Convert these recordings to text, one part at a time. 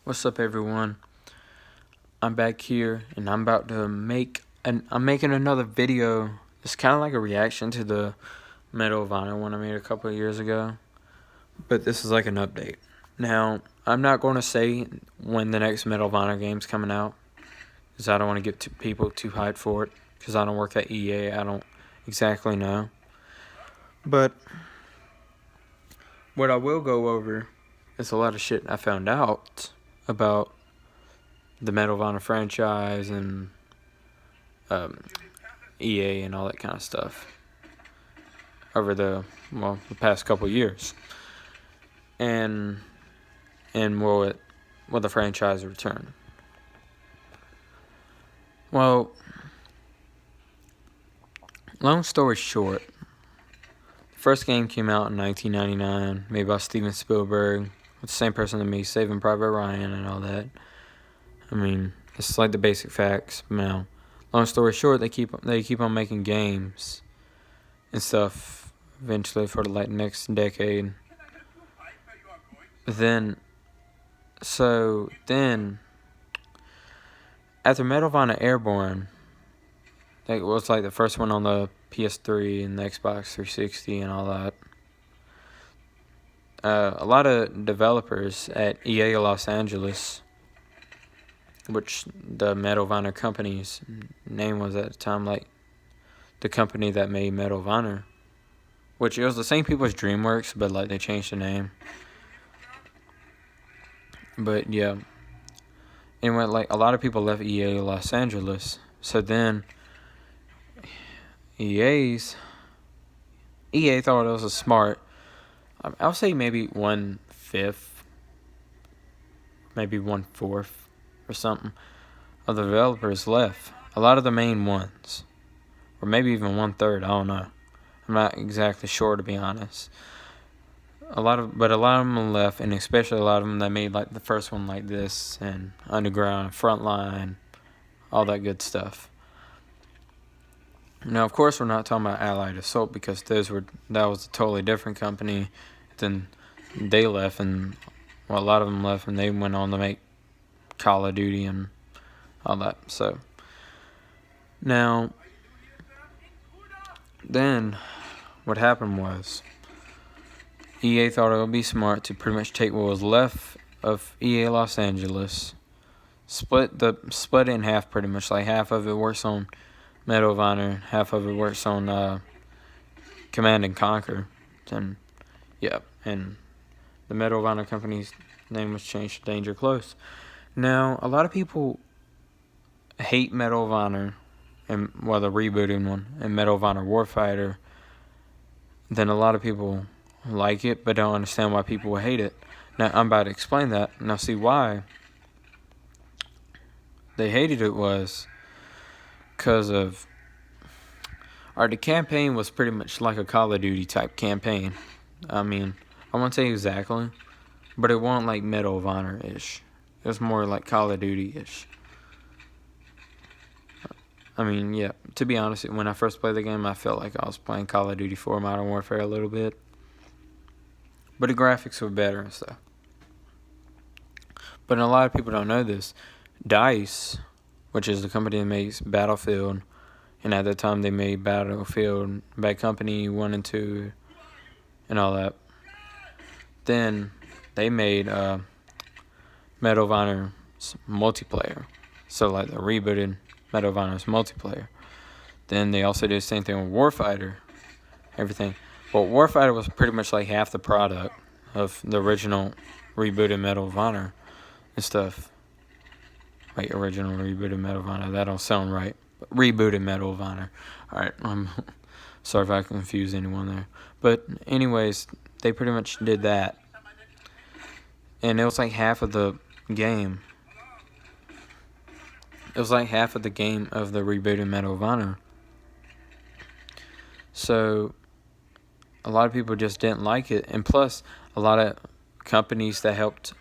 What's up, everyone? I'm back here, and I'm about to I'm making another video. It's kind of like a reaction to the Medal of Honor one I made a couple of years ago, but this is like an update. Now, I'm not going to say when the next Medal of Honor game's coming out, because I don't want to get people too hyped for it, because I don't work at EA. I don't exactly know. But what I will go over is a lot of shit I found out about the Medal of Honor franchise and EA and all that kind of stuff over the past couple years, and will the franchise return? Well, long story short, the first game came out in 1999, made by Steven Spielberg, with the same person that made Saving Private Ryan and all that. I mean, it's like the basic facts. Now, long story short, they keep on making games and stuff eventually for the next decade. Then after Medal of Honor Airborne, that was like the first one on the PS3 and the Xbox 360 and all that. A lot of developers at EA Los Angeles, which the Medal of Honor company's name was at the time, like the company that made Medal of Honor, which it was the same people as DreamWorks, but like they changed the name. But yeah, anyway, like a lot of people left EA Los Angeles, so then EA thought it was a smart, I'll say maybe 1/5, maybe 1/4 or something of the developers left. A lot of the main ones, or maybe even 1/3. I don't know. I'm not exactly sure, to be honest. But a lot of them left, and especially a lot of them that made like the first one like this and Underground, Frontline, all that good stuff. Now, of course, we're not talking about Allied Assault, because that was a totally different company. Then they left, and a lot of them left, and they went on to make Call of Duty and all that. So now, then what happened was EA thought it would be smart to pretty much take what was left of EA Los Angeles, split it in half, pretty much. Like half of it works on Medal of Honor, half of it works on Command and Conquer, and the Medal of Honor company's name was changed to Danger Close. Now, a lot of people hate Medal of Honor, and the rebooting one, and Medal of Honor Warfighter. Then a lot of people like it, but don't understand why people would hate it. Now, I'm about to explain that. Now, see why they hated it was because of the campaign was pretty much like a Call of Duty type campaign. I mean, I won't say exactly, but it wasn't like Medal of Honor-ish. It was more like Call of Duty-ish. I mean, yeah, to be honest, when I first played the game, I felt like I was playing Call of Duty 4 Modern Warfare a little bit. But the graphics were better and stuff. But a lot of people don't know this. DICE, which is the company that makes Battlefield, and at the time they made Battlefield, Bad Company 1 and 2, and all that. Then they made Medal of Honor multiplayer. So like the rebooted Medal of Honor's multiplayer. Then they also did the same thing with Warfighter, everything. But Warfighter was pretty much like half the product of the original rebooted Medal of Honor and stuff. Like original rebooted Medal of Honor. That don't sound right. But rebooted Medal of Honor. Alright, I'm sorry if I confused anyone there. But anyways, they pretty much did that. And it was like half of the game. It was like half of the game of the rebooted Medal of Honor. So a lot of people just didn't like it. And plus, a lot of companies that helped,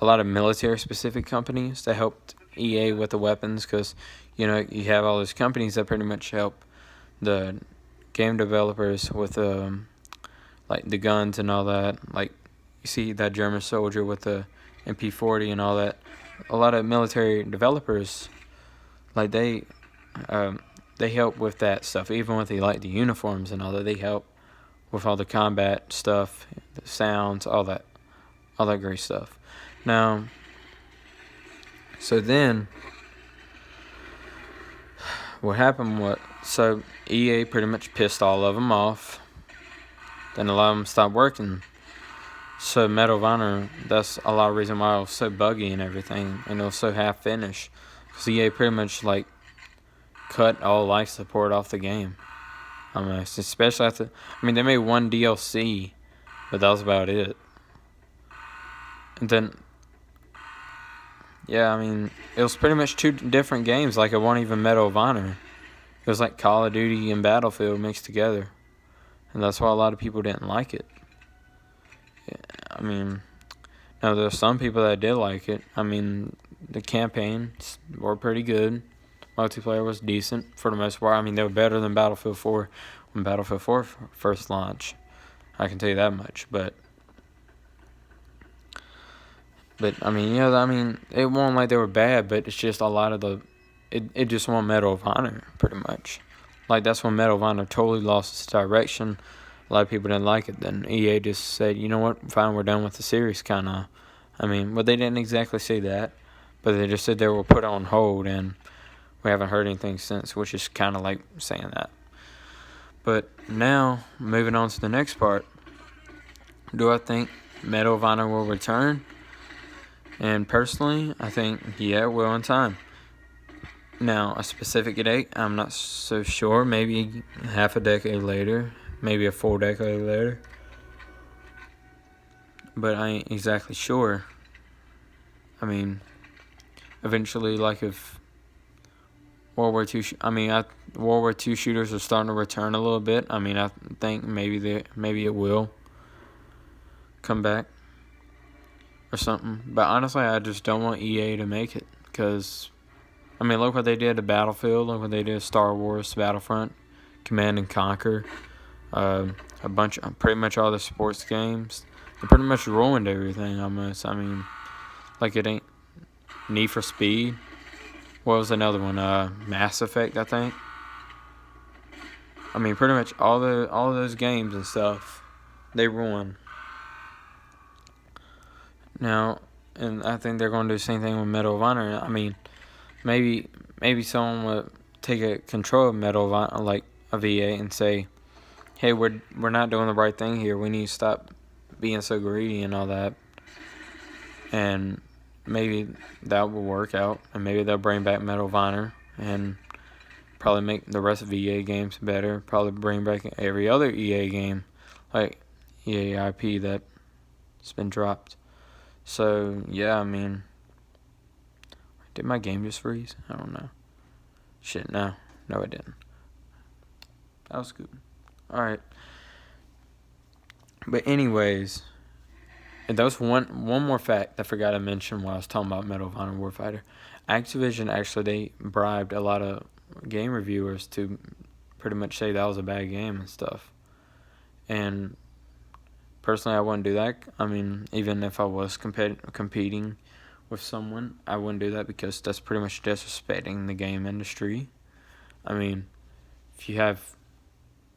a lot of military-specific companies that helped EA with the weapons, because, you know, you have all those companies that pretty much help the game developers with, like, the guns and all that. Like, you see that German soldier with the and P40 and all that. A lot of military developers, like they help with that stuff, even with the uniforms and all that. They help with all the combat stuff, the sounds, all that great stuff. Now, so then what happened was, so EA pretty much pissed all of them off. Then a lot of them stopped working. So Medal of Honor, that's a lot of reason why it was so buggy and everything, and it was so half finished. Because EA pretty much like cut all life support off the game, almost. Especially after, I mean, they made one DLC, but that was about it. And then, yeah, I mean, it was pretty much two different games. Like, it wasn't even Medal of Honor. It was like Call of Duty and Battlefield mixed together. And that's why a lot of people didn't like it. I mean, now there's some people that did like it. I mean, the campaigns were pretty good. Multiplayer was decent for the most part. I mean, they were better than Battlefield 4 when Battlefield 4 first launched. I can tell you that much. But I mean, it wasn't like they were bad, but it's just a lot of it just won Medal of Honor, pretty much. Like, that's when Medal of Honor totally lost its direction. A lot of people didn't like it. Then EA just said, you know what, fine, we're done with the series, kind of. I mean, well, they didn't exactly say that, but they just said they were put on hold, and we haven't heard anything since, which is kind of like saying that. But now, moving on to the next part, do I think Medal of Honor will return? And personally, I think, yeah, it will in time. Now, a specific date, I'm not so sure. Maybe half a decade later. Maybe a full decade later. But I ain't exactly sure. I mean, eventually, like, if World War II, World War II shooters are starting to return a little bit. I mean, I think maybe it will come back or something. But honestly, I just don't want EA to make it, because, I mean, look what they did to Battlefield. Look what they did to Star Wars Battlefront, Command and Conquer, pretty much all the sports games. They pretty much ruined everything almost. I mean, like, it ain't Need for Speed. What was another one? Mass Effect, I think. I mean, pretty much all of those games and stuff, they ruined. Now, and I think they're going to do the same thing with Medal of Honor. I mean, maybe someone would take a control of Medal of Honor, like a VA, and say, hey, we're not doing the right thing here. We need to stop being so greedy and all that. And maybe that will work out, and maybe they'll bring back Medal of Honor and probably make the rest of EA games better. Probably bring back every other EA game, like EA IP that's been dropped. So, yeah, I mean, did my game just freeze? I don't know. Shit, no, it didn't. That was good. Alright. But anyways, and that was one more fact I forgot to mention while I was talking about Medal of Honor Warfighter. Activision, actually, they bribed a lot of game reviewers to pretty much say that was a bad game and stuff. And personally, I wouldn't do that. I mean, even if I was competing with someone, I wouldn't do that, because that's pretty much disrespecting the game industry. I mean, if you have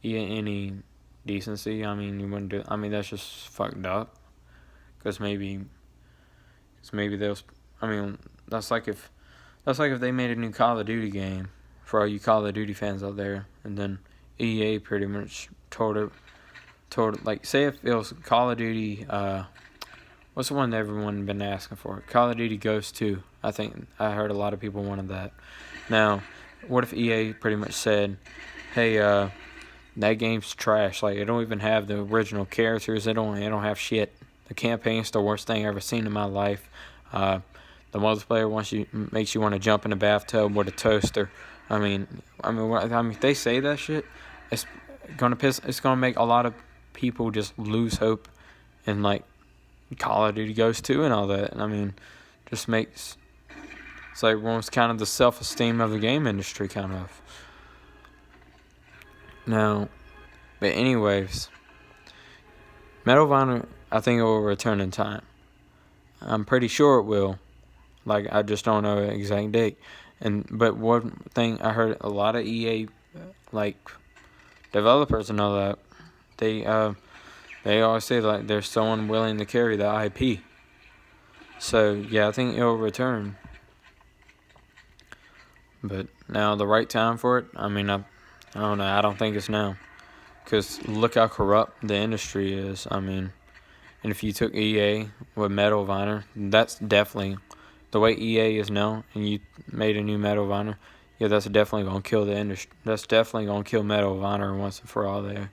any decency, I mean, you wouldn't do. I mean, that's just fucked up. Because maybe they'll. I mean, that's like if they made a new Call of Duty game for all you Call of Duty fans out there, and then EA pretty much told like, say if it was Call of Duty. What's the one that everyone been asking for? Call of Duty Ghost 2. I think I heard a lot of people wanted that. Now, what if EA pretty much said, hey, that game's trash. Like, it don't even have the original characters. It don't have shit. The campaign's the worst thing I've ever seen in my life. The multiplayer makes you want to jump in a bathtub with a toaster. I mean, if they say that shit, it's gonna make a lot of people just lose hope in, like, Call of Duty Ghost 2 and all that. And I mean, just makes, it's like almost kind of the self-esteem of the game industry, kind of. Now, but anyways, Medal of Honor, I think it will return in time. I'm pretty sure it will. Like, I just don't know the exact date. But one thing I heard, a lot of EA like developers and all that, they always say like there's someone willing to carry the IP. So yeah, I think it'll return. But now the right time for it, I mean, I don't know. I don't think it's now. Because look how corrupt the industry is. I mean, and if you took EA with Medal of Honor, that's definitely the way EA is now, and you made a new Medal of Honor. Yeah, that's definitely gonna kill the industry. That's definitely gonna kill Medal of Honor once and for all. There,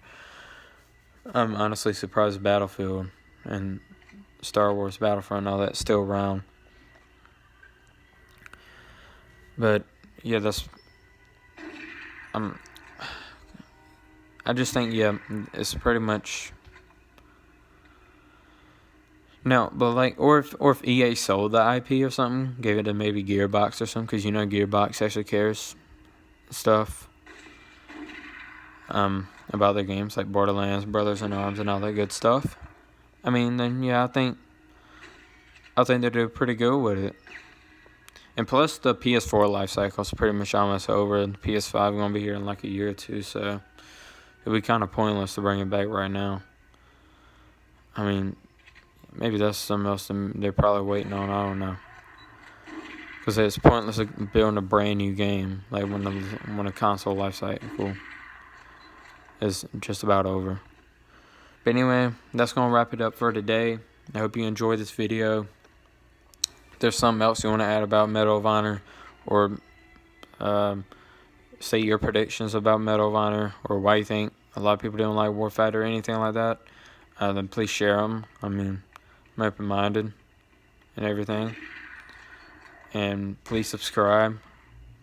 I'm honestly surprised Battlefield and Star Wars Battlefront and all that's still around. But yeah, I just think, yeah, it's pretty much. No, but like, or if EA sold the IP or something, gave it to maybe Gearbox or something, because you know Gearbox actually cares stuff about their games, like Borderlands, Brothers in Arms, and all that good stuff. I mean, then yeah, I think they do pretty good with it. And plus, the PS4 life cycle is pretty much almost over. The PS5 gonna be here in like a year or two, so it'd be kind of pointless to bring it back right now. I mean, maybe that's something else they're probably waiting on. I don't know. Because it's pointless building a brand new game like when a console life cycle is just about over. But anyway, that's gonna wrap it up for today. I hope you enjoyed this video. If there's something else you want to add about Medal of Honor, or say your predictions about Medal of Honor, or why you think a lot of people don't like Warfighter or anything like that, then please share them. I mean, I'm open-minded and everything. And please subscribe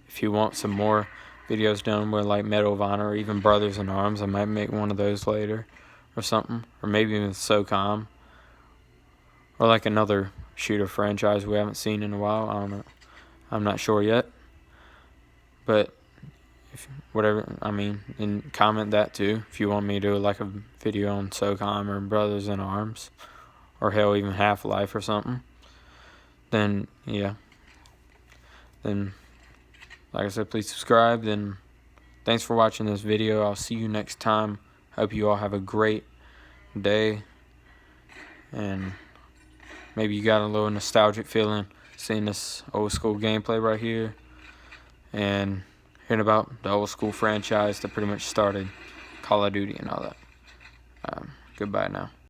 if you want some more videos done with like Medal of Honor or even Brothers in Arms. I might make one of those later or something, or maybe even SOCOM, or like another shooter franchise we haven't seen in a while. I don't know. I'm not sure yet. But and comment that too if you want me to do like a video on SOCOM or Brothers in Arms, or hell, even Half-Life or something. Then yeah. Then, like I said, please subscribe. Then, thanks for watching this video. I'll see you next time. Hope you all have a great day. And maybe you got a little nostalgic feeling seeing this old school gameplay right here. And hearing about the old school franchise that pretty much started Call of Duty and all that. Goodbye now.